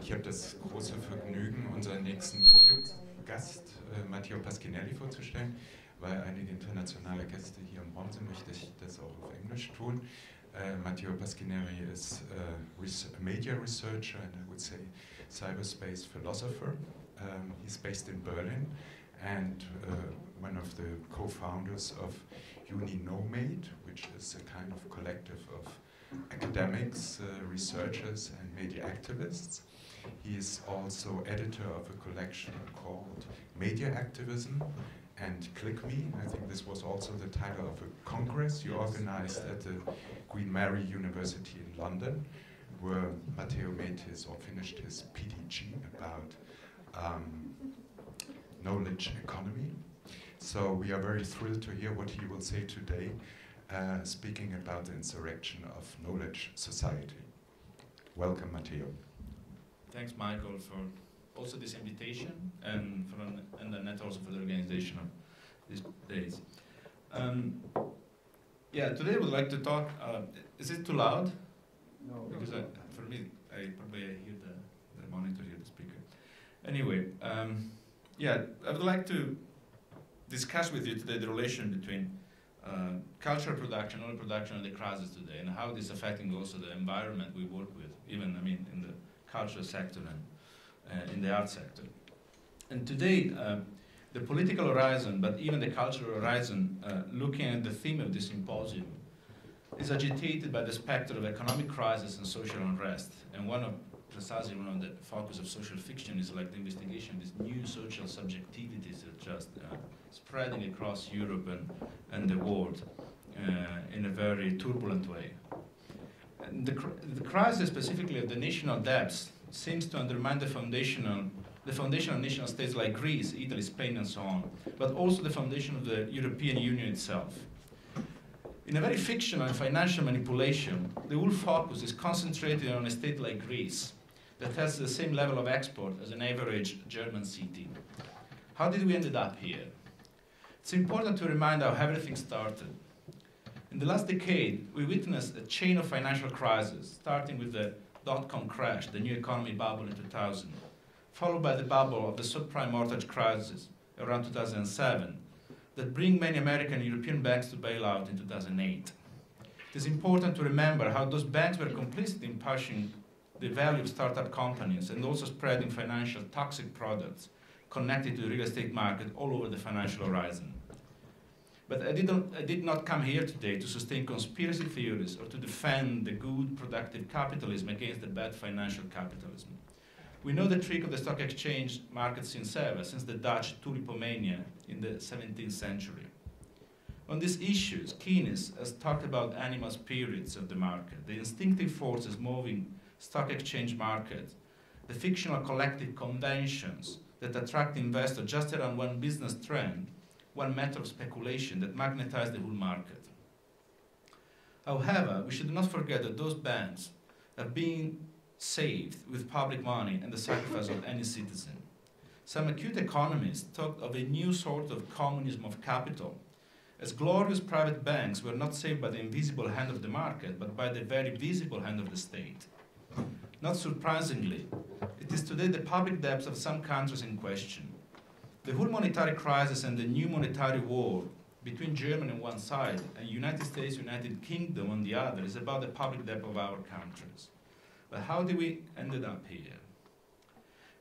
Ich habe das große Vergnügen, unseren nächsten Podiumsgast, Matteo Pasquinelli, vorzustellen. Weil einige internationale Gäste hier im Raum sind, möchte ich das auch auf Englisch tun. Matteo Pasquinelli is a media researcher and I would say cyberspace philosopher. He's based in Berlin and one of the co-founders of UniNomade, which is a kind of collective of academics, researchers and media activists. He is also editor of a collection called Media Activism and Click Me. I think this was also the title of a congress you organized at the Queen Mary University in London, where Matteo made his or finished his PDG about knowledge economy. So we are very thrilled to hear what he will say today, speaking about the insurrection of knowledge society. Welcome, Matteo. Thanks, Michael, for also this invitation and Annette also for the organization of these days. Yeah, today I would like to talk. Is it too loud? No. Because for me, I probably hear the monitor here, the speaker. Anyway, yeah, I would like to discuss with you today the relation between cultural production, knowledge production, and the crisis today, and how this is affecting also the environment we work with, even in the cultural sector and in the art sector. And today, the political horizon, but even the cultural horizon, looking at the theme of this symposium, is agitated by the specter of economic crisis and social unrest. And precisely one of the focus of social fiction is like the investigation of these new social subjectivities that are just spreading across Europe and the world in a very turbulent way. And the crisis specifically of the national debts seems to undermine the foundation of national states like Greece, Italy, Spain, and so on, but also the foundation of the European Union itself. In a very fictional and financial manipulation, the whole focus is concentrated on a state like Greece that has the same level of export as an average German city. How did we end up here? It's important to remind how everything started. In the last decade, we witnessed a chain of financial crises, starting with the dot-com crash, the new economy bubble in 2000, followed by the bubble of the subprime mortgage crisis around 2007, that bring many American and European banks to bail out in 2008. It is important to remember how those banks were complicit in pushing the value of startup companies and also spreading financial toxic products connected to the real estate market all over the financial horizon. But I did not come here today to sustain conspiracy theories or to defend the good, productive capitalism against the bad financial capitalism. We know the trick of the stock exchange market since the Dutch tulipomania in the 17th century. On these issues, Keynes has talked about animal spirits of the market, the instinctive forces moving stock exchange market, the fictional collective conventions that attract investors just around one business trend, one method of speculation that magnetized the whole market. However, we should not forget that those banks have been saved with public money and the sacrifice of any citizen. Some acute economists talked of a new sort of communism of capital, as glorious private banks were not saved by the invisible hand of the market, but by the very visible hand of the state. Not surprisingly, it is today the public debts of some countries in question. The whole monetary crisis and the new monetary war between Germany on one side and United States, United Kingdom on the other is about the public debt of our countries. But how did we ended up here?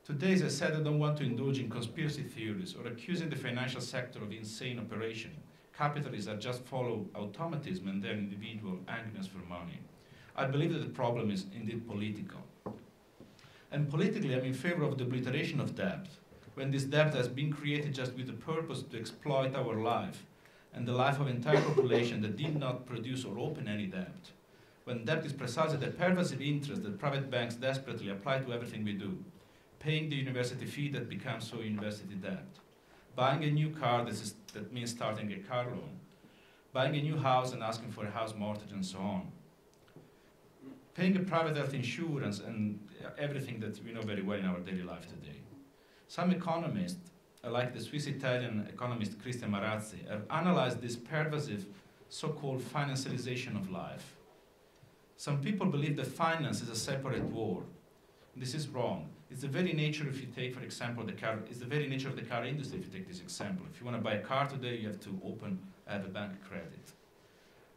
Today, as I said, I don't want to indulge in conspiracy theories or accusing the financial sector of insane operation. Capitalists that just follow automatism and their individual angriness for money. I believe that the problem is indeed political. And politically, I'm in favor of the obliteration of debt, when this debt has been created just with the purpose to exploit our life and the life of entire population that did not produce or open any debt. When debt is precisely the pervasive interest that private banks desperately apply to everything we do, paying the university fee that becomes so university debt, buying a new car that means starting a car loan, buying a new house and asking for a house mortgage and so on, paying a private health insurance and everything that we know very well in our daily life today. Some economists, like the Swiss-Italian economist Christian Marazzi, have analyzed this pervasive so-called financialization of life. Some people believe that finance is a separate war, This is wrong. It's the very nature, if you take, for example, the car, it's the very nature of the car industry, if you take this example. If you want to buy a car today, you have to have a bank credit.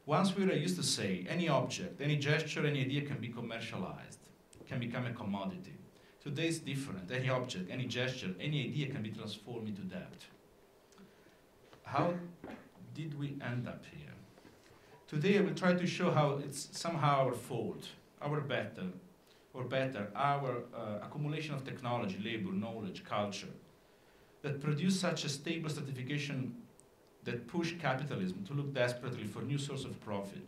Once we were used to say, any object, any gesture, any idea can be commercialized, can become a commodity. Today is different. Any object, any gesture, any idea can be transformed into debt. How did we end up here? Today I will try to show how it's somehow our fault, our accumulation of technology, labor, knowledge, culture, that produce such a stable stratification that push capitalism to look desperately for new source of profit.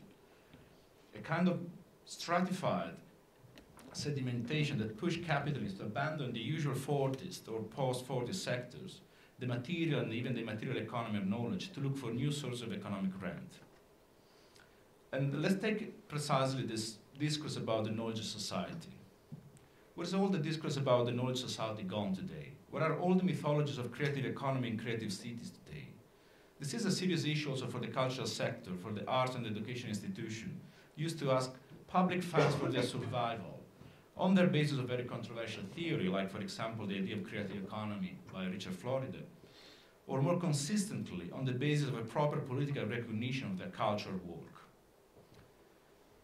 A kind of stratified sedimentation that pushed capitalists to abandon the usual Fordist or post-Fordist sectors, the material and even the material economy of knowledge, to look for new sources of economic rent. And let's take precisely this discourse about the knowledge society. Where's all the discourse about the knowledge society gone today? Where are all the mythologies of creative economy and creative cities today? This is a serious issue also for the cultural sector, for the arts and education institution, used to ask public funds for their survival on their basis of very controversial theory, like, for example, the idea of creative economy by Richard Florida, or more consistently on the basis of a proper political recognition of their cultural work.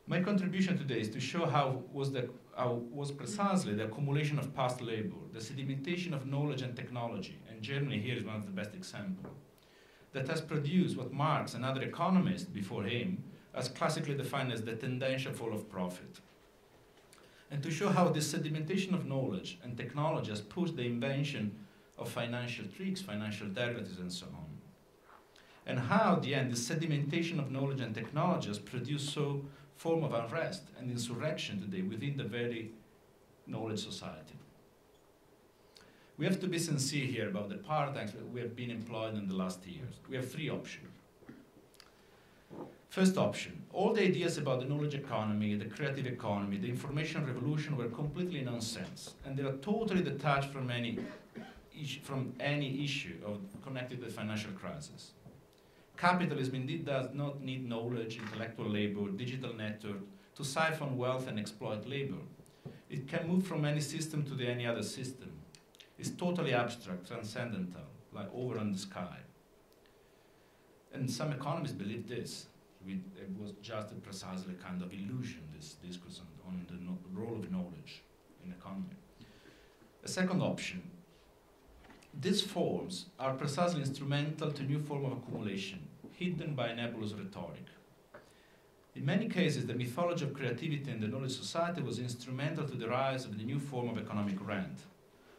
My contribution today is to show how was precisely the accumulation of past labor, the sedimentation of knowledge and technology, and Germany here is one of the best examples, that has produced what Marx and other economists before him has classically defined as the tendential fall of profit. And to show how this sedimentation of knowledge and technology has pushed the invention of financial tricks, financial derivatives, and so on. And how, at the end, the sedimentation of knowledge and technology has produced so form of unrest and insurrection today within the very knowledge society. We have to be sincere here about the paradigms that we have been employed in the last years. We have three options. First option, all the ideas about the knowledge economy, the creative economy, the information revolution were completely nonsense, and they are totally detached from any issue connected to the financial crisis. Capitalism indeed does not need knowledge, intellectual labor, digital network to siphon wealth and exploit labor. It can move from any system to any other system. It's totally abstract, transcendental, like over in the sky. And some economists believe this. It was just a precisely kind of illusion, this discourse on the role of knowledge in economy. A second option, these forms are precisely instrumental to new form of accumulation, hidden by nebulous rhetoric. In many cases, the mythology of creativity in the knowledge society was instrumental to the rise of the new form of economic rent.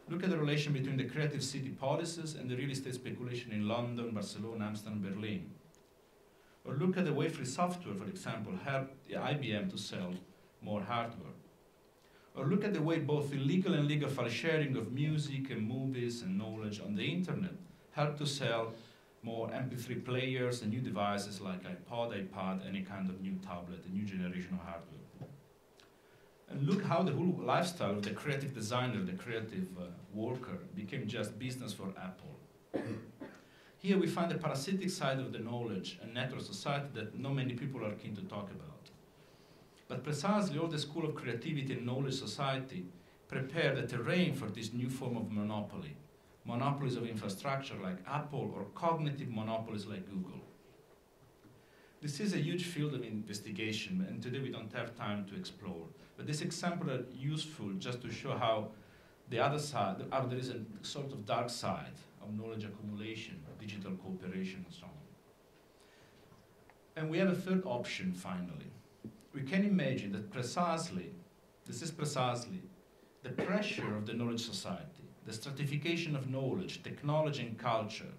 Look at the relation between the creative city policies and the real estate speculation in London, Barcelona, Amsterdam, Berlin. Or look at the way free software, for example, helped IBM to sell more hardware. Or look at the way both illegal and legal file sharing of music and movies and knowledge on the internet helped to sell more MP3 players and new devices like iPod, iPad, any kind of new tablet, a new generation of hardware. And look how the whole lifestyle of the creative designer, the creative worker, became just business for Apple. Here we find the parasitic side of the knowledge and network society that not many people are keen to talk about. But precisely all the school of creativity and knowledge society prepared the terrain for this new form of monopoly. Monopolies of infrastructure like Apple or cognitive monopolies like Google. This is a huge field of investigation, and today we don't have time to explore. But this example is useful just to show how the other side, how there is a sort of dark side of knowledge accumulation, digital cooperation, and so on. And we have a third option, finally. We can imagine that this is precisely the pressure of the knowledge society, the stratification of knowledge, technology, and culture,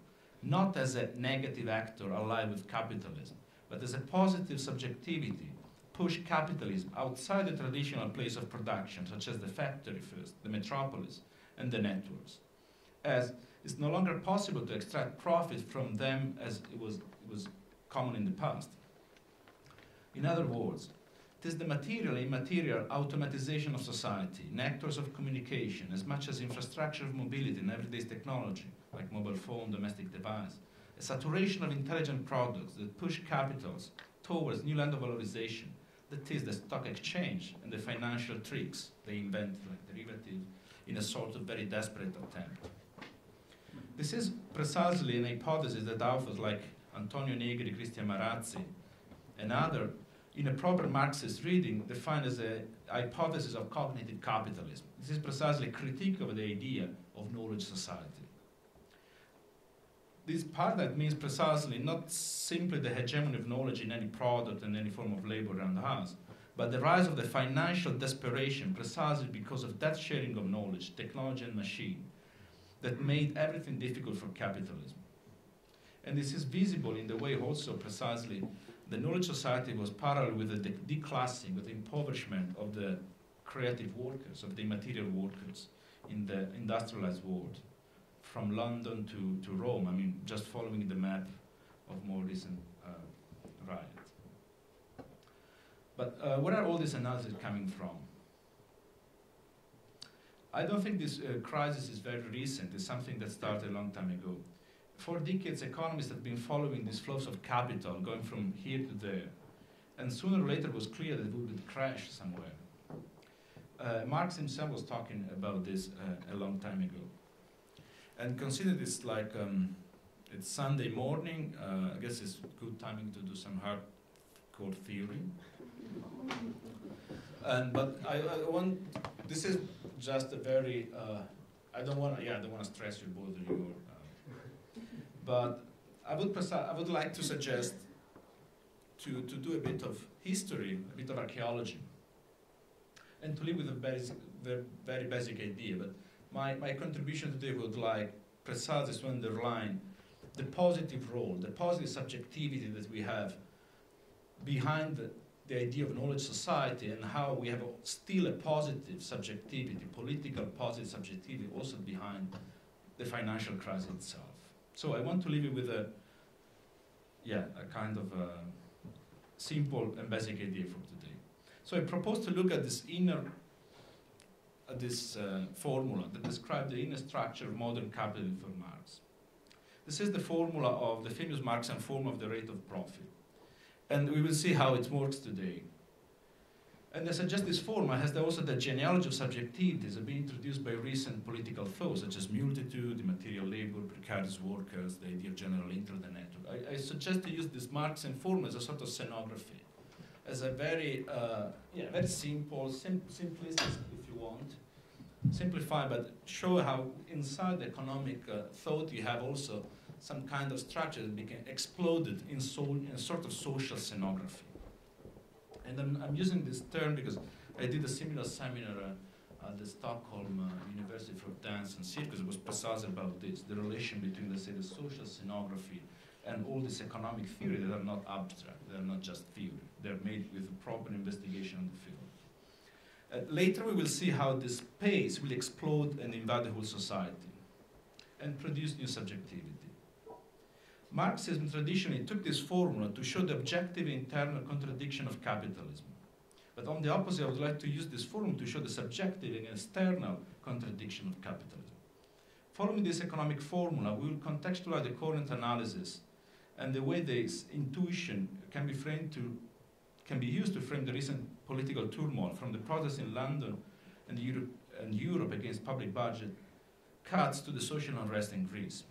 not as a negative actor allied with capitalism, but as a positive subjectivity, push capitalism outside the traditional place of production, such as the factory first, the metropolis, and the networks, as it's no longer possible to extract profit from them as it was common in the past. In other words, it is the material and immaterial automatization of society, networks of communication, as much as infrastructure of mobility and everyday technology, like mobile phone, domestic device, a saturation of intelligent products that push capitals towards new land of valorization, that is the stock exchange and the financial tricks they invent, like derivatives, in a sort of very desperate attempt. This is precisely an hypothesis that authors like Antonio Negri, Christian Marazzi, and others, in a proper Marxist reading, define as a hypothesis of cognitive capitalism. This is precisely a critique of the idea of knowledge society. This part that means precisely not simply the hegemony of knowledge in any product and any form of labor around us, but the rise of the financial desperation precisely because of that sharing of knowledge, technology and machine, that made everything difficult for capitalism. And this is visible in the way also precisely the knowledge society was parallel with the declassing, with the impoverishment of the creative workers, of the material workers in the industrialized world, from London to Rome. I mean, just following the map of more recent riot. But where are all these analyses coming from? I don't think this crisis is very recent. It's something that started a long time ago. For decades, economists have been following these flows of capital going from here to there. And sooner or later it was clear that it would crash somewhere. Marx himself was talking about this a long time ago. And consider this like it's Sunday morning. I guess it's good timing to do some hardcore theory. But I want. This is just a very. I don't want to stress you, bother you. But I would like to suggest to do a bit of history, a bit of archaeology, and to live with a very basic idea. But my contribution today would like precisely to underline the positive role, the positive subjectivity that we have behind the idea of knowledge society, and how we have still a positive subjectivity, political positive subjectivity also behind the financial crisis itself. So I want to leave you with a kind of simple and basic idea for today. So I propose to look at this formula that describes the inner structure of modern capitalism for Marx. This is the formula of the famous Marxian formula of the rate of profit. And we will see how it works today. And I suggest this formula has also the genealogy of subjectivities that have been introduced by recent political thoughts, such as multitude, the material labor, precarious workers, the idea of general interest and network. I suggest to use this Marxian formula as a sort of scenography, as a very simple, simplistic, if you want, simplify, but show how inside the economic thought you have also some kind of structure that became exploded in a sort of social scenography. And I'm using this term because I did a similar seminar at the Stockholm University for Dance and Circus. It was precisely about this, the relation between, let's say, the social scenography and all this economic theory that are not abstract, they're not just theory. They're made with a proper investigation of the field. Later we will see how this space will explode and invade the whole society and produce new subjectivity. Marxism traditionally took this formula to show the objective internal contradiction of capitalism. But on the opposite, I would like to use this formula to show the subjective and external contradiction of capitalism. Following this economic formula, we will contextualize the current analysis and the way this intuition can be used to frame the recent political turmoil, from the protests in London and Europe against public budget cuts to the social unrest in Greece.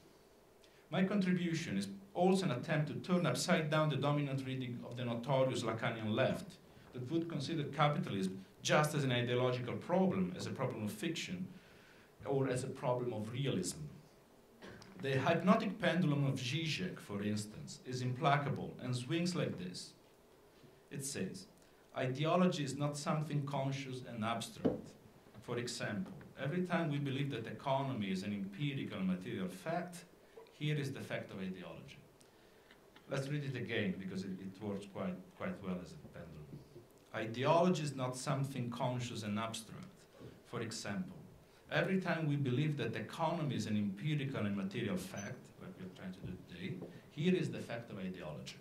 My contribution is also an attempt to turn upside down the dominant reading of the notorious Lacanian left that would consider capitalism just as an ideological problem, as a problem of fiction, or as a problem of realism. The hypnotic pendulum of Zizek, for instance, is implacable and swings like this. It says, ideology is not something conscious and abstract. For example, every time we believe that economy is an empirical material fact, here is the fact of ideology. Let's read it again because it works quite well as a pendulum. Ideology is not something conscious and abstract. For example, every time we believe that economy is an empirical and material fact, like we're trying to do today, here is the fact of ideology.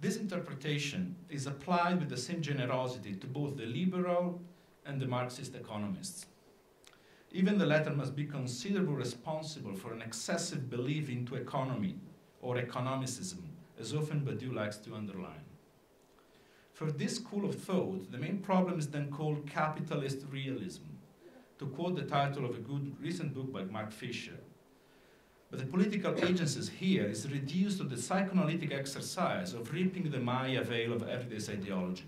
This interpretation is applied with the same generosity to both the liberal and the Marxist economists. Even the latter must be considerably responsible for an excessive belief into economy or economicism, as often Badiou likes to underline. For this school of thought, the main problem is then called capitalist realism, to quote the title of a good recent book by Mark Fisher. But the political agencies here is reduced to the psychoanalytic exercise of ripping the Maya veil of everyday's ideology.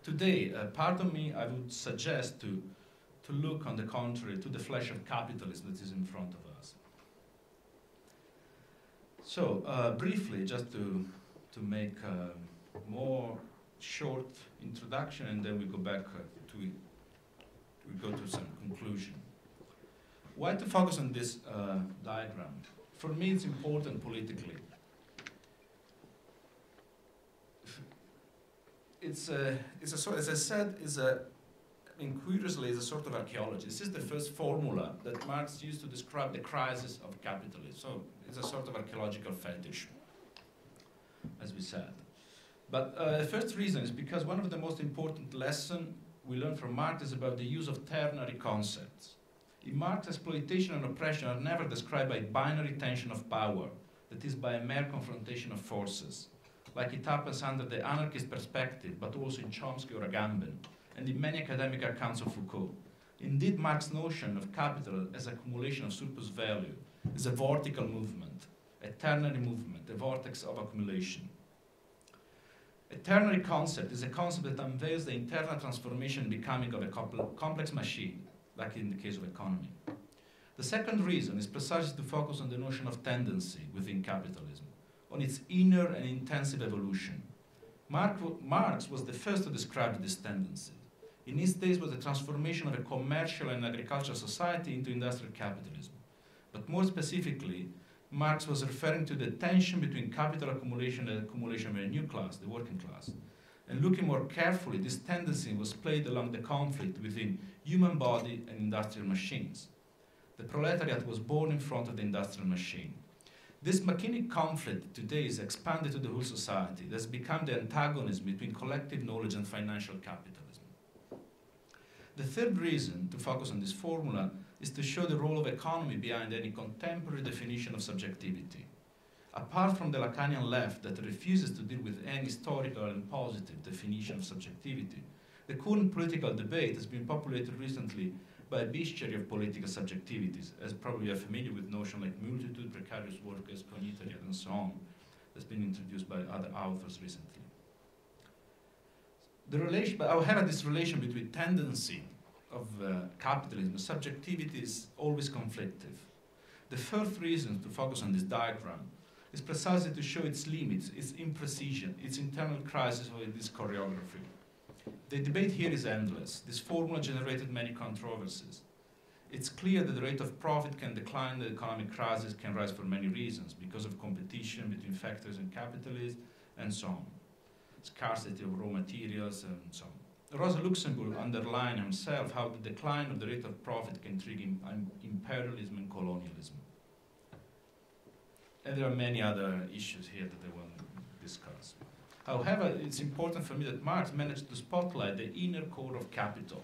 Today, part of me, I would suggest to look, on the contrary, to the flesh of capitalism that is in front of us. So, briefly, just to make a more short introduction, and then we go back we go to some conclusion. Why to focus on this diagram? For me, it's important politically. It's a sort, as I said, curiously, it's a sort of archaeology. This is the first formula that Marx used to describe the crisis of capitalism. So it's a sort of archaeological fetish, as we said. But the first reason is because one of the most important lessons we learn from Marx is about the use of ternary concepts. In Marx, exploitation and oppression are never described by binary tension of power, that is, by a mere confrontation of forces, like it happens under the anarchist perspective, but also in Chomsky or Agamben, and in many academic accounts of Foucault. Indeed, Marx's notion of capital as accumulation of surplus value is a vortical movement, a ternary movement, a vortex of accumulation. A ternary concept is a concept that unveils the internal transformation and becoming of a complex machine, like in the case of economy. The second reason is precisely to focus on the notion of tendency within capitalism, on its inner and intensive evolution. Marx was the first to describe this tendency. In his days was the transformation of a commercial and agricultural society into industrial capitalism. But more specifically, Marx was referring to the tension between capital accumulation and accumulation of a new class, the working class. And looking more carefully, this tendency was played along the conflict within human body and industrial machines. The proletariat was born in front of the industrial machine. This machinic conflict today is expanded to the whole society. It has become the antagonism between collective knowledge and financial capitalism. The third reason to focus on this formula is to show the role of economy behind any contemporary definition of subjectivity. Apart from the Lacanian left that refuses to deal with any historical and positive definition of subjectivity, the current political debate has been populated recently by a bestiary of political subjectivities, as probably you're familiar with notions like multitude, precarious workers, cognitariat, and so on, that's been introduced by other authors recently. However, this relation between tendency of capitalism and subjectivity is always conflictive. The fourth reason to focus on this diagram is precisely to show its limits, its imprecision, its internal crisis of this choreography. The debate here is endless. This formula generated many controversies. It's clear that the rate of profit can decline, the economic crisis can rise for many reasons, because of competition between factors and capitalists, and so on. Scarcity of raw materials, and so on. Rosa Luxemburg underlined himself how the decline of the rate of profit can trigger imperialism and colonialism. And there are many other issues here that I want to discuss. However, it's important for me that Marx managed to spotlight the inner core of capital.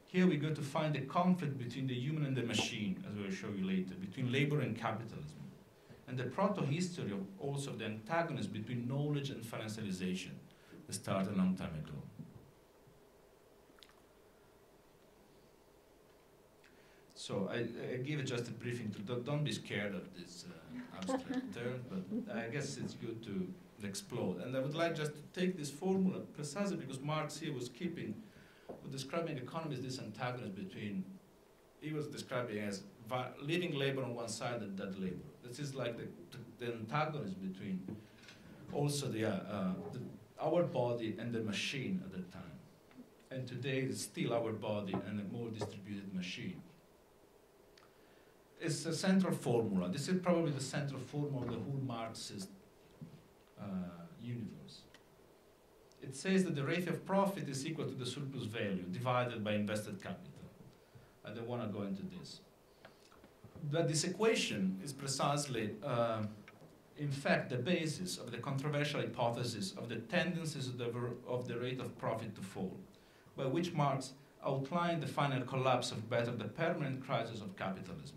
Here we go to find the conflict between the human and the machine, as I will show you later, between labor and capitalism, and the proto-history of also the antagonism between knowledge and financialization that started a long time ago. So I give just a briefing to don't be scared of this abstract term, but I guess it's good to explode. And I would like just to take this formula precisely because Marx here was describing economy as this antagonism between, he was describing as living labor on one side and dead labor. This is like the antagonism between also our body and the machine at that time. And today it's still our body and a more distributed machine. It's a central formula. This is probably the central formula of the whole Marxist universe. It says that the rate of profit is equal to the surplus value divided by invested capital. I don't want to go into this. But this equation is precisely, in fact, the basis of the controversial hypothesis of the tendencies of the rate of profit to fall, by which Marx outlined the final collapse of the permanent crisis of capitalism.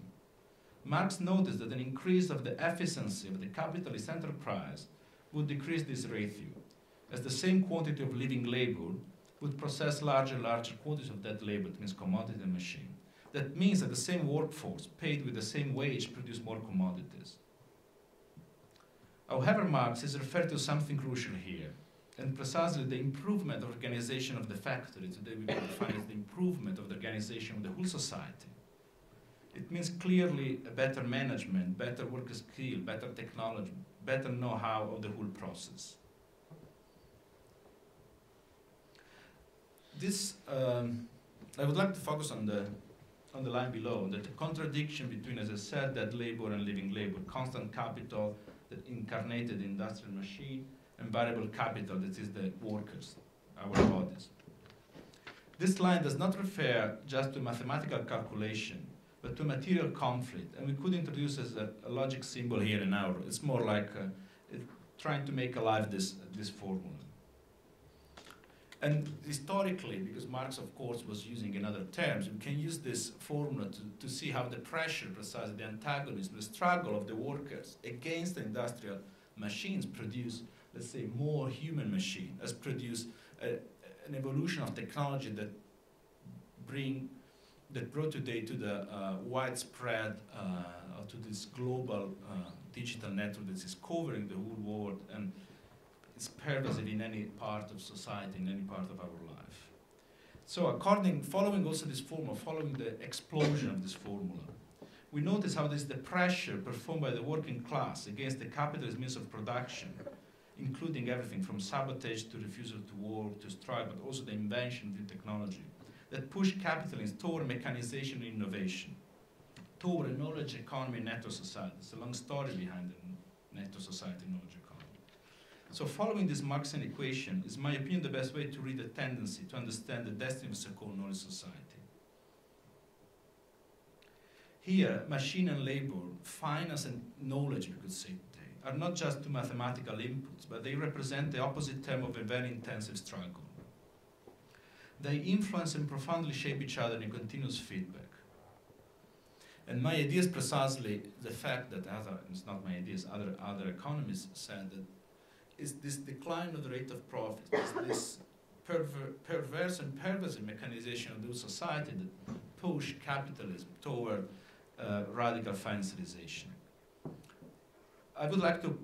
Marx noticed that an increase of the efficiency of the capitalist enterprise would decrease this ratio, as the same quantity of living labor would process larger quantities of that labor, that means commodity and machine. That means that the same workforce paid with the same wage produce more commodities. However, Marx is referred to something crucial here, and precisely the improvement of organization of the factory. Today we can define as the improvement of the organization of the whole society. It means clearly a better management, better worker skill, better technology, better know-how of the whole process. This, I would like to focus on the line below, that the contradiction between, as I said, dead labor and living labor, constant capital that incarnated the industrial machine, and variable capital, that is the workers, our bodies. This line does not refer just to mathematical calculation, but to material conflict, and we could introduce as a logic symbol here in our. It's more like trying to make alive this formula. And historically, because Marx, of course, was using in other terms, we can use this formula to see how the pressure, precisely the antagonism, the struggle of the workers against the industrial machines produce, let's say, more human machine, has produced an evolution of technology that brought today to the widespread, to this global digital network that is covering the whole world and is pervasive in any part of society, in any part of our life. So following also this formula, following the explosion of this formula, we notice how this the pressure performed by the working class against the capitalist means of production, including everything from sabotage to refusal to work to strike, but also the invention of new technology, that push capitalism toward mechanization and innovation, toward a knowledge economy network society. It's a long story behind the network society knowledge economy. So following this Marxian equation is, in my opinion, the best way to read the tendency to understand the destiny of so-called knowledge society. Here, machine and labor, finance and knowledge, we could say today, are not just two mathematical inputs, but they represent the opposite term of a very intensive struggle. They influence and profoundly shape each other in continuous feedback. And my idea is precisely the fact that it's not my ideas, other economists said that is this decline of the rate of profit, this perverse and pervasive mechanization of the society that push capitalism toward radical financialization. I would like to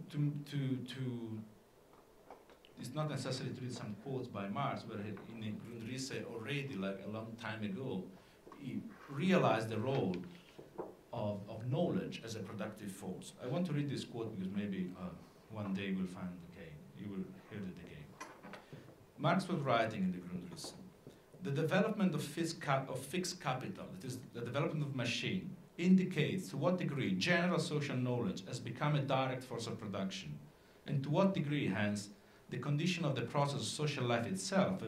it's not necessary to read some quotes by Marx, but in Grundrisse already, like a long time ago, he realized the role of knowledge as a productive force. I want to read this quote because maybe one day we'll find it again. You will hear it again. Marx was writing in the Grundrisse, the development of fixed capital, that is the development of machine, indicates to what degree general social knowledge has become a direct force of production, and to what degree, hence, the condition of the process of social life itself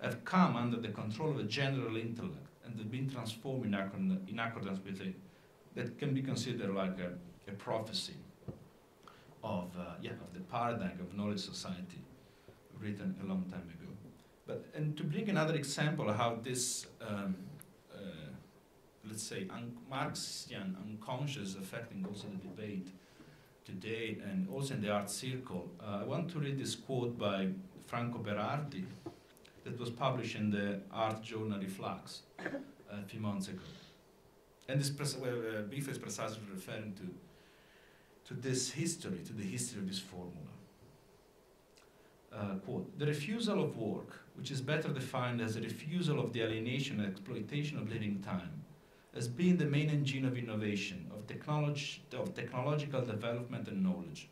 have come under the control of a general intellect and have been transformed in accordance with it. That can be considered like a prophecy of the paradigm of knowledge society written a long time ago. And to bring another example of how this, let's say, Marxian unconscious affecting also the debate today and also in the art circle, I want to read this quote by Franco Berardi that was published in the art journal Reflux a few months ago. And this brief is precisely referring to this history, to the history of this formula. Quote, the refusal of work, which is better defined as a refusal of the alienation and exploitation of living time, has been the main engine of innovation, of technological development and knowledge.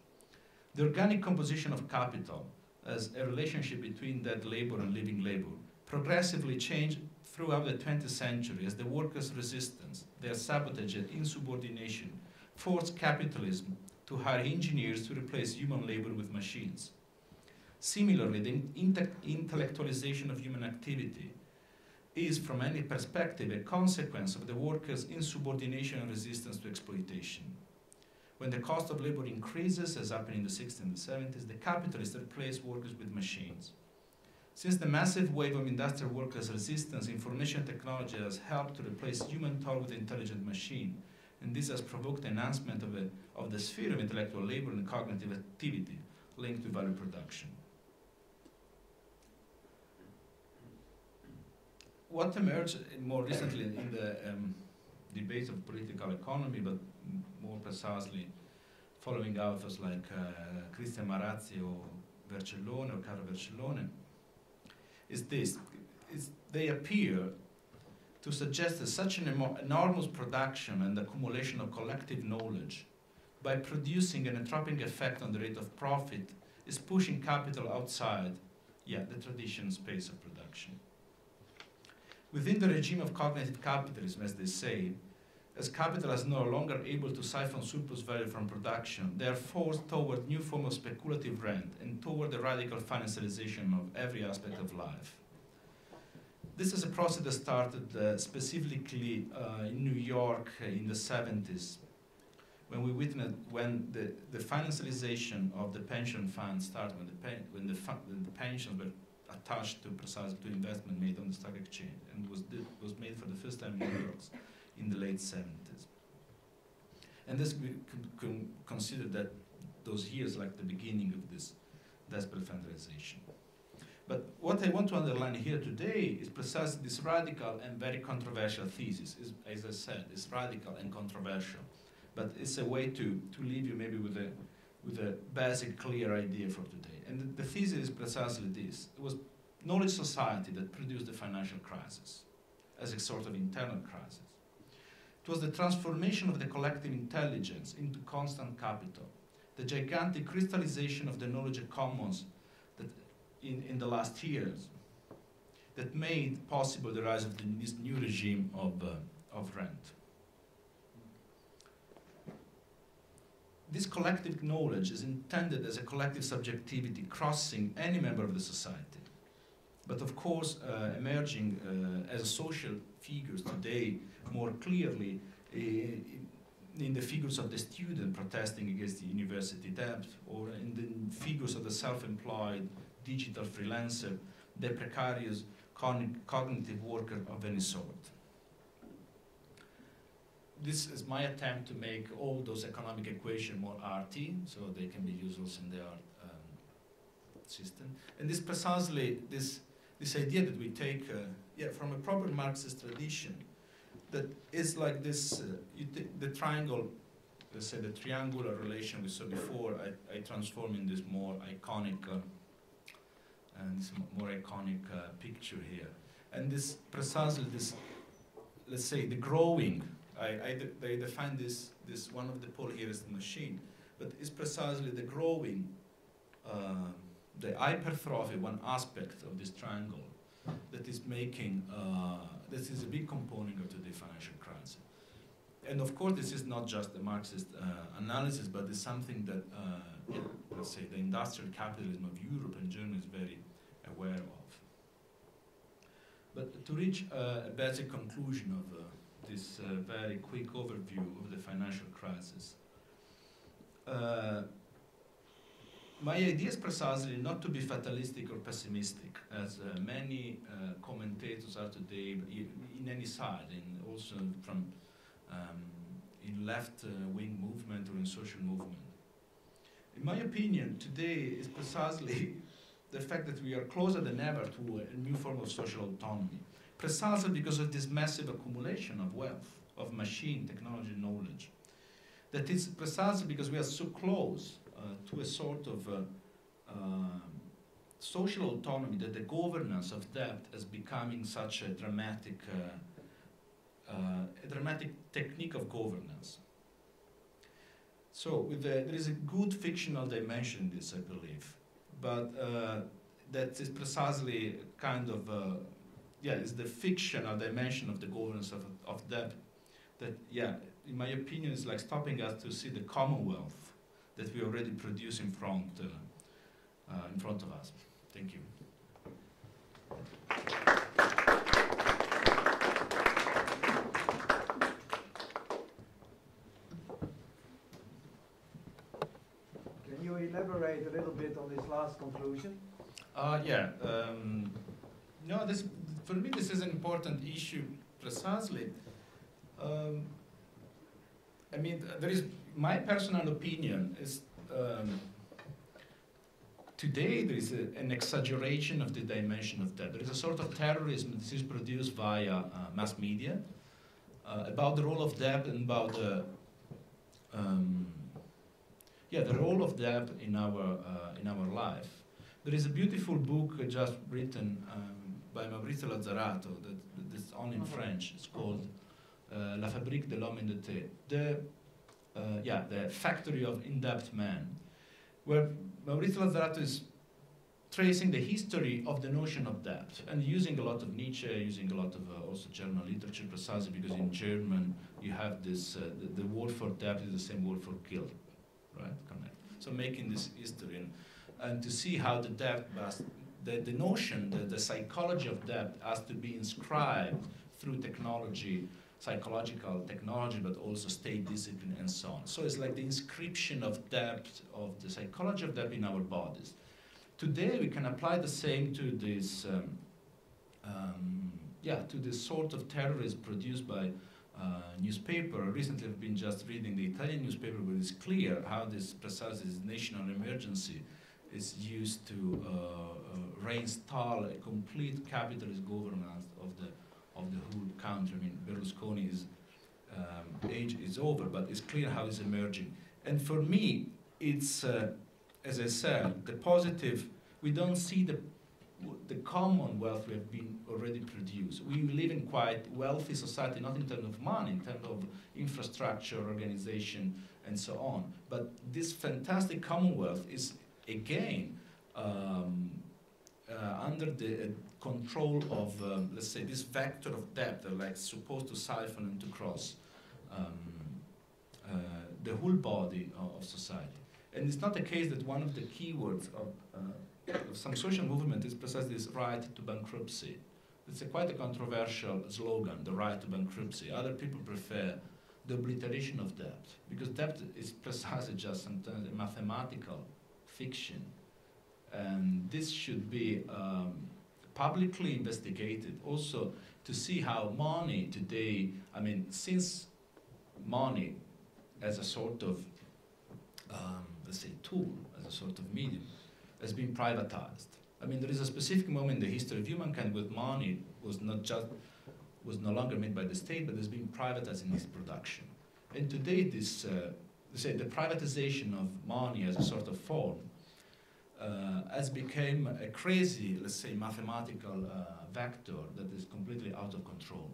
The organic composition of capital, as a relationship between dead labor and living labor, progressively changed throughout the 20th century as the workers' resistance, their sabotage and insubordination forced capitalism to hire engineers to replace human labor with machines. Similarly, the intellectualization of human activity is, from any perspective, a consequence of the workers' insubordination and resistance to exploitation. When the cost of labor increases, as happened in the 60s and the 70s, the capitalists replace workers with machines. Since the massive wave of industrial workers' resistance, information technology has helped to replace human toil with intelligent machine, and this has provoked enhancement of the sphere of intellectual labor and cognitive activity linked to value production. what emerged more recently in the debates of political economy, but more precisely following authors like Cristian Marazzi or Vercellone or Carlo Vercellone, is this. They appear to suggest that such an enormous production and accumulation of collective knowledge, by producing an entropic effect on the rate of profit, is pushing capital outside the traditional space of production. Within the regime of cognitive capitalism, as they say, as capital is no longer able to siphon surplus value from production, they are forced toward new form of speculative rent and toward the radical financialization of every aspect of life. This is a process that started specifically in New York in the 70s, when we witnessed the financialization of the pension fund started, when the pensions were attached to investment made on the stock exchange, and was made for the first time in New York in the late 70s. And this we can consider that those years like the beginning of this desperate financialization. But what I want to underline here today is precisely this radical and very controversial thesis. As I said, it's radical and controversial, but it's a way to leave you maybe with a basic, clear idea for today. And the thesis is precisely this. It was knowledge society that produced the financial crisis as a sort of internal crisis. It was the transformation of the collective intelligence into constant capital, the gigantic crystallization of the knowledge commons that in the last years that made possible the rise of this new regime of rent. This collective knowledge is intended as a collective subjectivity crossing any member of the society, but of course emerging as social figures today more clearly in the figures of the student protesting against the university debt, or in the figures of the self-employed digital freelancer, the precarious cognitive worker of any sort. This is my attempt to make all those economic equations more arty, so they can be used also in the art system. And this precisely this idea that we take from a proper Marxist tradition, that is like this, the triangle, let's say the triangular relation we saw before, I transform in this more iconic picture here. And this precisely this, let's say the growing, they define this one of the pole here is the machine, but it's precisely the growing, the hypertrophy, one aspect of this triangle that is making, this is a big component of today's financial crisis. And of course, this is not just the Marxist analysis, but it's something that, let's say, the industrial capitalism of Europe and Germany is very aware of. But to reach a basic conclusion of this very quick overview of the financial crisis, my idea is precisely not to be fatalistic or pessimistic, as many commentators are today, in any side, and also from in left-wing movement or in social movement. In my opinion, today is precisely the fact that we are closer than ever to a new form of social autonomy, precisely because of this massive accumulation of wealth, of machine, technology, knowledge. That is precisely because we are so close to a sort of social autonomy that the governance of debt is becoming such a dramatic technique of governance. So there is a good fictional dimension in this, I believe, but that is precisely kind of is the fictional dimension of the governance of debt that, in my opinion, is like stopping us to see the commonwealth that we already produce in front of us. Thank you. Can you elaborate a little bit on this last conclusion? No, this for me this is an important issue precisely. there is my personal opinion is today there is an exaggeration of the dimension of debt. There is a sort of terrorism that is produced via mass media about the role of debt and about the role of debt in our life. There is a beautiful book just written by Maurizio Lazzarato that's on in French. It's called La Fabrique de l'homme endetté, the factory of in-debt man, where Maurizio Lazzarato is tracing the history of the notion of debt and using a lot of Nietzsche, using a lot of also German literature, precisely because in German you have this, the word for debt is the same word for guilt, right? So making this history and to see how the debt, the notion, the psychology of debt has to be inscribed through technology, psychological technology, but also state discipline and so on. So it's like the inscription of debt, of the psychology of debt in our bodies. Today we can apply the same to this, to this sort of terrorism produced by newspaper. Recently I've been just reading the Italian newspaper where it's clear how this national emergency is used to reinstall a complete capitalist governance of the whole country. I mean, Berlusconi's age is over, but it's clear how it's emerging. And for me, it's, as I said, the positive, we don't see the commonwealth we have been already produced. We live in quite wealthy society, not in terms of money, in terms of infrastructure, organization, and so on. But this fantastic commonwealth is, again, under the control of, let's say, this vector of debt that like supposed to siphon and to cross the whole body of society. And it's not the case that one of the keywords of some social movement is precisely this right to bankruptcy. It's quite a controversial slogan, the right to bankruptcy. Other people prefer the obliteration of debt, because debt is precisely just sometimes a mathematical fiction. And this should be publicly investigated also to see how money today, I mean, since money as a sort of, let's say, tool, as a sort of medium, has been privatized. I mean, there is a specific moment in the history of humankind where money was was no longer made by the state, but has been privatized in its production. And today, this, let's say, the privatization of money as a sort of form has become a crazy, let's say, mathematical vector that is completely out of control.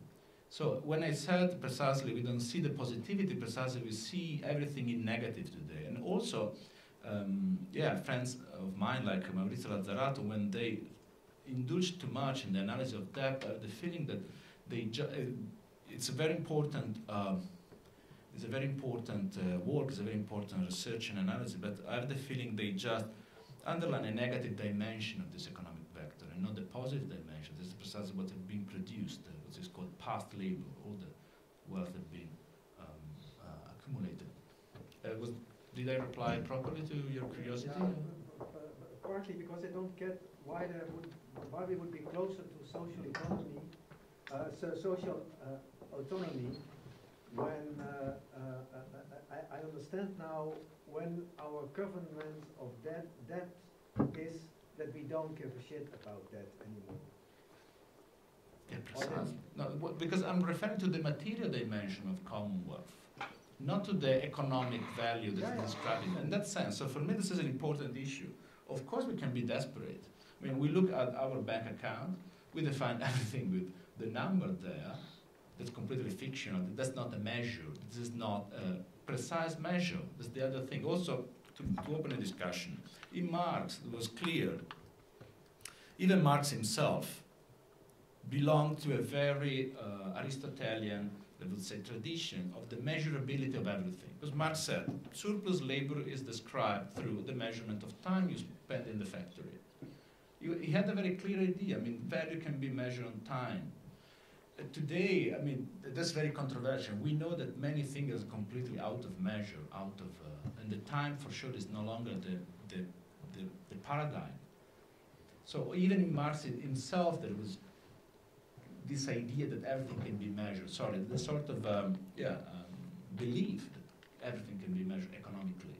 So when I said precisely we don't see the positivity, precisely we see everything in negative today. And also, friends of mine like Maurizio Lazzarato, when they indulge too much in the analysis of debt, I have the feeling that it's a very important work, it's a very important research and analysis, but I have the feeling they just underline a negative dimension of this economic vector and not the positive dimension. This is precisely what has been produced, what is called past labor, all the wealth that has been accumulated. Did I reply properly to your curiosity? Yeah, partly because I don't get why we would be closer to social economy, social autonomy, when I understand now when our government of debt is that we don't give a shit about that anymore. Yeah, precisely. No, because I'm referring to the material dimension of commonwealth, not to the economic value that is described in that sense. So for me, this is an important issue. Of course, we can be desperate. I mean, we look at our bank account, we define everything with the number there. That's completely fictional. That's not a measure. This is not a precise measure. That's the other thing. Also, to open a discussion, in Marx, it was clear, even Marx himself belonged to a very Aristotelian, I would say, tradition of the measurability of everything. Because Marx said, surplus labor is described through the measurement of time you spend in the factory. He had a very clear idea. I mean, value can be measured on time. Today, I mean, that's very controversial. We know that many things are completely out of measure, and the time for sure is no longer the paradigm. So even in Marx himself, there was this idea that everything can be measured. Sorry, the sort of belief that everything can be measured economically.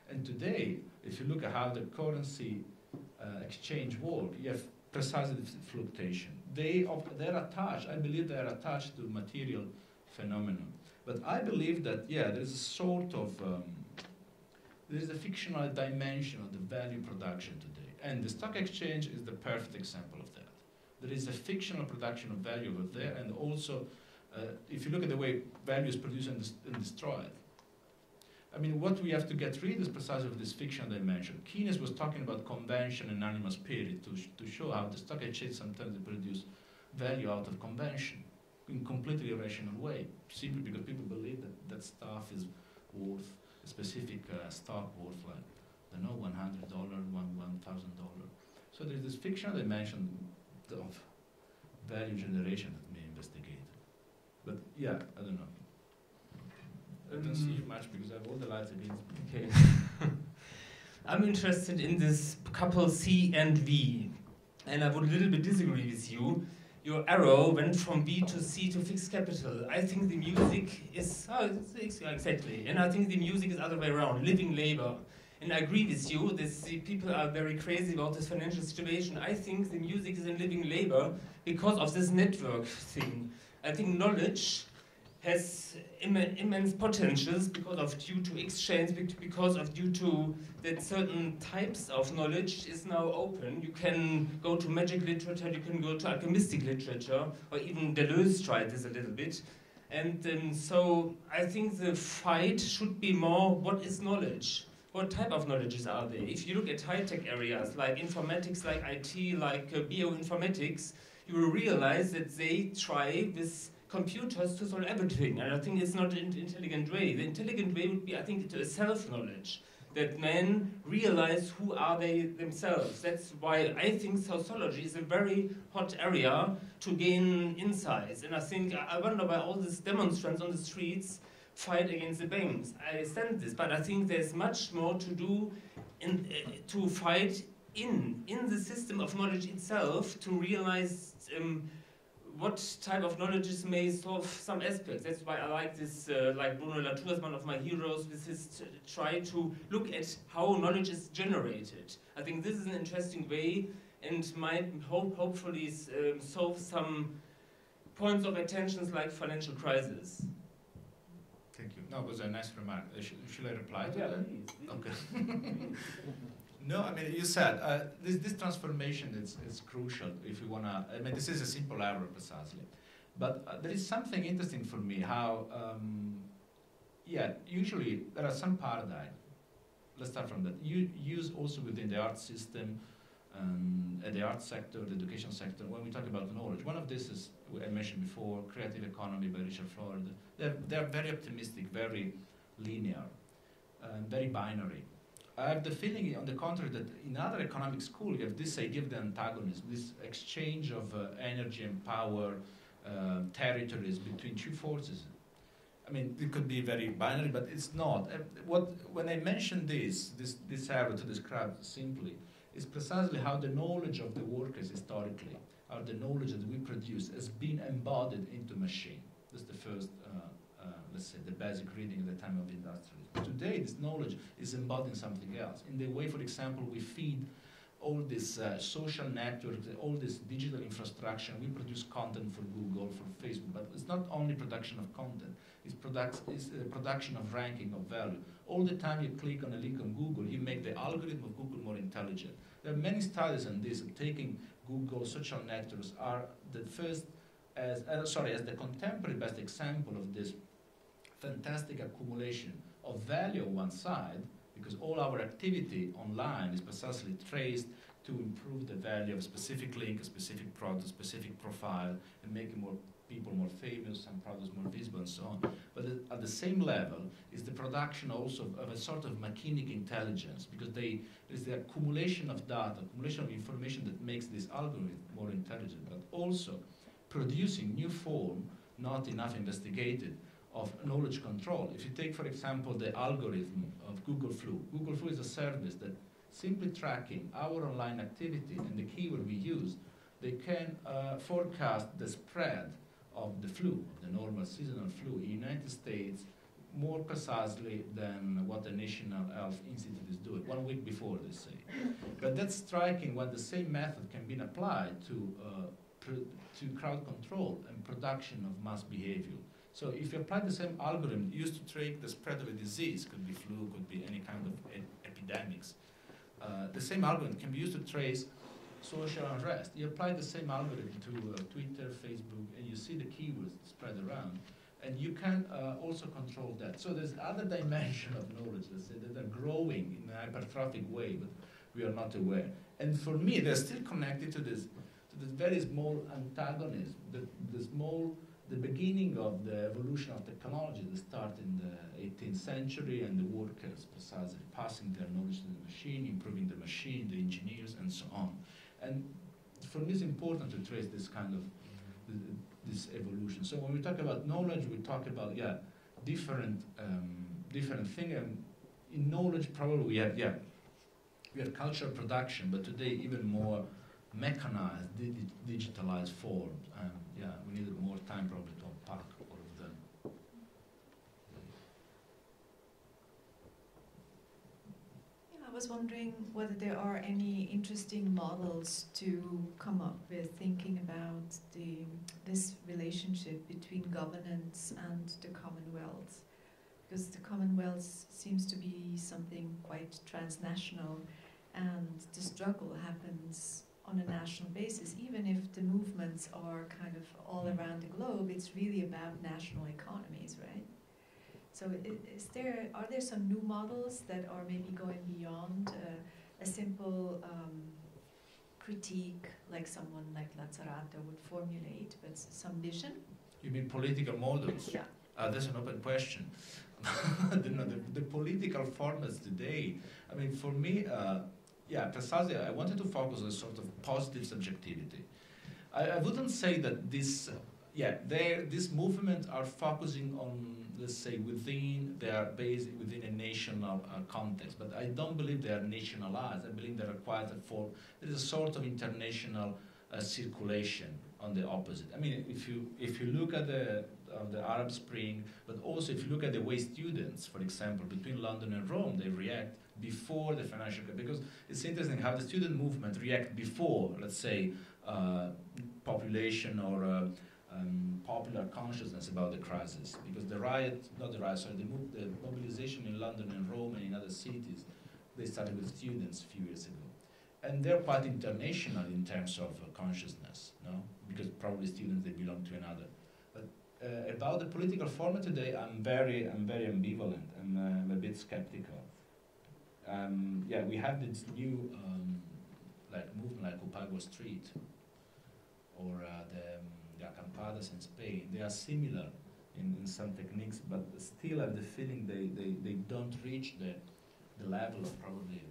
And today, if you look at how the currency exchange work, you have precisely this fluctuation. They're attached, I believe they're attached to material phenomenon. But I believe that, yeah, there's a sort of, there's a fictional dimension of the value production today. And the stock exchange is the perfect example of that. There is a fictional production of value over there, and also, if you look at the way value is produced and destroyed, I mean, what we have to get rid is precisely of this fictional dimension. Keynes was talking about convention and animal spirit to show how the stock exchange sometimes produce value out of convention in completely irrational way, simply because people believe that that stuff is worth a specific stock worth, like, I don't know, $100, $1,000. So there's this fictional dimension of value generation that may investigate. But yeah, I don't know. I don't see you much because I have all the lights against me. Okay. I'm interested in this couple C and V, and I would a little bit disagree with you. Your arrow went from B to C to fixed capital. I think the music is, exactly, and I think the music is other way around, living labor. And I agree with you, the people are very crazy about this financial situation. I think the music is in living labor because of this network thing. I think knowledge has immense potentials due to exchange, due to that certain types of knowledge is now open. You can go to magic literature, you can go to alchemistic literature, or even Deleuze tried this a little bit. And so I think the fight should be more, what is knowledge? What type of knowledges are there? If you look at high-tech areas like informatics, like IT, like bioinformatics, you will realize that they try with computers to solve everything. And I think it's not an intelligent way. The intelligent way would be, I think, to a self-knowledge, that men realize who are they themselves. That's why I think sociology is a very hot area to gain insights. And I think, I wonder why all these demonstrants on the streets fight against the banks. I understand this, but I think there's much more to do to fight in the system of knowledge itself, to realize what type of knowledges may solve some aspects. That's why I like this, like Bruno Latour is one of my heroes, with his try to look at how knowledge is generated. I think this is an interesting way and might hopefully solve some points of attentions like financial crisis. Thank you. No, it was a nice remark. Should I reply to that? Please. Okay. No, I mean, you said this transformation is crucial if you want to. I mean, this is a simple error, precisely. But there is something interesting for me how, yeah, usually there are some paradigms. Let's start from that. You use also within the art system, the art sector, the education sector, when we talk about knowledge. One of this is, I mentioned before, Creative Economy by Richard Florida. They're very optimistic, very linear, very binary. I have the feeling, on the contrary, that in other economic school you have this idea of the antagonism, this exchange of energy and power, territories between two forces. I mean, it could be very binary, but it's not. When I mention this arrow to describe simply, is precisely how the knowledge of the workers historically, or the knowledge that we produce, has been embodied into machine. That's the first, let's say, the basic reading at the time of the industrialism. Today, this knowledge is embodying something else. In the way, for example, we feed all this social networks, all this digital infrastructure. We produce content for Google, for Facebook, but it's not only production of content. It's production of ranking of value. All the time you click on a link on Google, you make the algorithm of Google more intelligent. There are many studies on this, taking Google social networks are the first, as the contemporary best example of this fantastic accumulation of value on one side, because all our activity online is precisely traced to improve the value of a specific link, a specific product, a specific profile, and making more people more famous, some products more visible, and so on. But at the same level is the production also of a sort of mechanic intelligence, because there is the accumulation of data, accumulation of information that makes this algorithm more intelligent, but also producing new form, not enough investigated, of knowledge control. If you take, for example, the algorithm of Google Flu. Google Flu is a service that simply tracking our online activity and the keyword we use, they can forecast the spread of the flu, the normal seasonal flu in the United States, more precisely than what the National Health Institute is doing, 1 week before, they say. But that's striking when the same method can be applied to crowd control and production of mass behavior. So if you apply the same algorithm used to track the spread of a disease, could be flu, could be any kind of epidemics, the same algorithm can be used to trace social unrest. You apply the same algorithm to Twitter, Facebook, and you see the keywords spread around. And you can also control that. So there's other dimension of knowledge, let's say, that are growing in a hypertrophic way, but we are not aware. And for me, they're still connected to this very small antagonism, the beginning of the evolution of technology that started in the 18th century, and the workers precisely passing their knowledge to the machine, improving the machine, the engineers, and so on. And for me, it's important to trace this kind of this evolution. So when we talk about knowledge, we talk about different thing. And in knowledge, probably we have cultural production, but today even more mechanized, digitalized forms. We needed more time probably to unpack all of them. I was wondering whether there are any interesting models to come up with thinking about this relationship between governance and the Commonwealth, because the Commonwealth seems to be something quite transnational, and the struggle happens on a national basis. Even if the movements are kind of all around the globe, it's really about national economies, right? So are there some new models that are maybe going beyond a simple critique like someone like Lazzarato would formulate, but some vision? You mean political models? Yeah. That's an open question. the political formats today, I mean, for me, precisely, I wanted to focus on a sort of positive subjectivity. I wouldn't say that these movements are focusing on, let's say, they are based within a national context, but I don't believe they are nationalized. I believe they are quite there is a sort of international circulation on the opposite. I mean, if you look at the Arab Spring, but also if you look at the way students, for example, between London and Rome, they react before the financial crisis, because it's interesting how the student movement react before, let's say, population or popular consciousness about the crisis, because the mobilization in London and Rome and in other cities, they started with students a few years ago. And they're quite international in terms of consciousness, no? Because probably students, they belong to another. But about the political format today, I'm very ambivalent. I'm a bit skeptical. We have this new movement like Ocupa Wall Street, or the acampadas in Spain. They are similar in some techniques, but still I have the feeling they don't reach the level of probably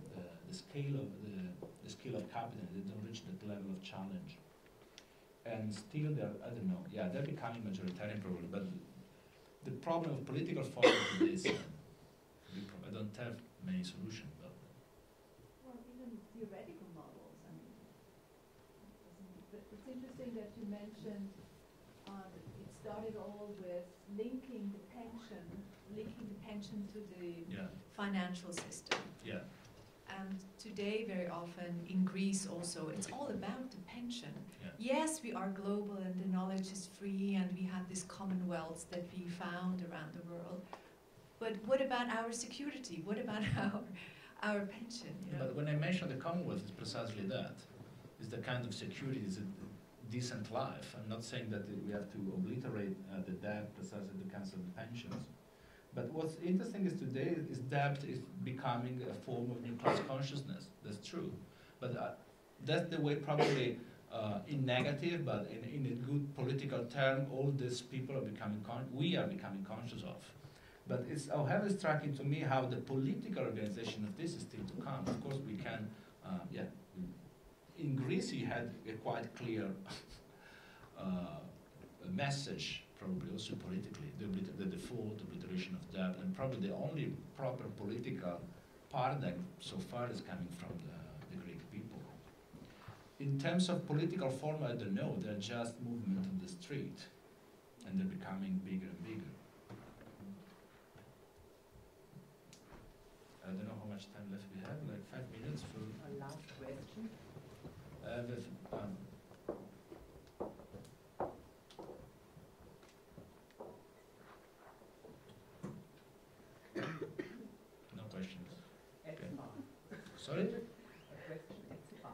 the scale of capital. They don't reach that level of challenge. And still they're becoming majoritarian probably, but the problem of political format today is I don't have many solutions about that. Well, even theoretical models, I mean, it's interesting that you mentioned it started all with linking the pension to the financial system. Yeah. And today, very often, in Greece also, it's all about the pension. Yeah. Yes, we are global and the knowledge is free and we have this commonwealth that we found around the world. But what about our security? What about our pension? You know? But when I mention the commonwealth, it's precisely that. It's the kind of security, it's a decent life. I'm not saying that we have to obliterate the debt precisely to cancel the pensions. But what's interesting is today is debt is becoming a form of new class consciousness. That's true. But that's the way probably in negative, but in a good political term, all these people are becoming we are becoming conscious of. But it's, however, striking to me how the political organization of this is still to come. Of course, we can, in Greece, you had a quite clear message, probably also politically, the default, obliteration of debt, and probably the only proper political paradigm so far is coming from the Greek people. In terms of political form, I don't know, they're just movement on the street, and they're becoming bigger and bigger. I don't know how much time left we have, like 5 minutes for A last question. No questions. At Okay. the bar. Sorry? A question at the bar.